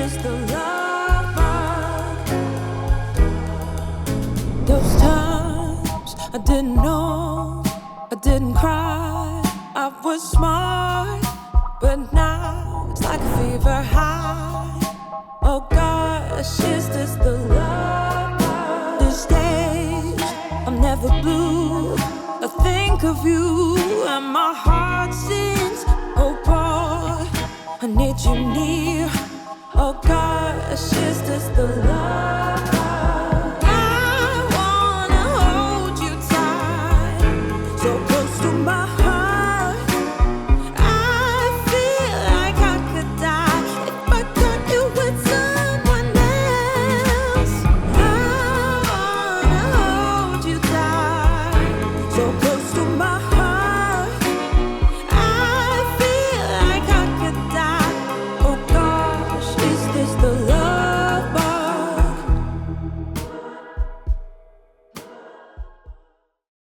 just the love bug. Those times I didn't know, I didn't cry, I was smart, but now it's like a fever high. Oh gosh, is this the love bug? This stage, I'm never blue. I think of you and my heart sings, oh boy, I need you near. Oh gosh, is this the love?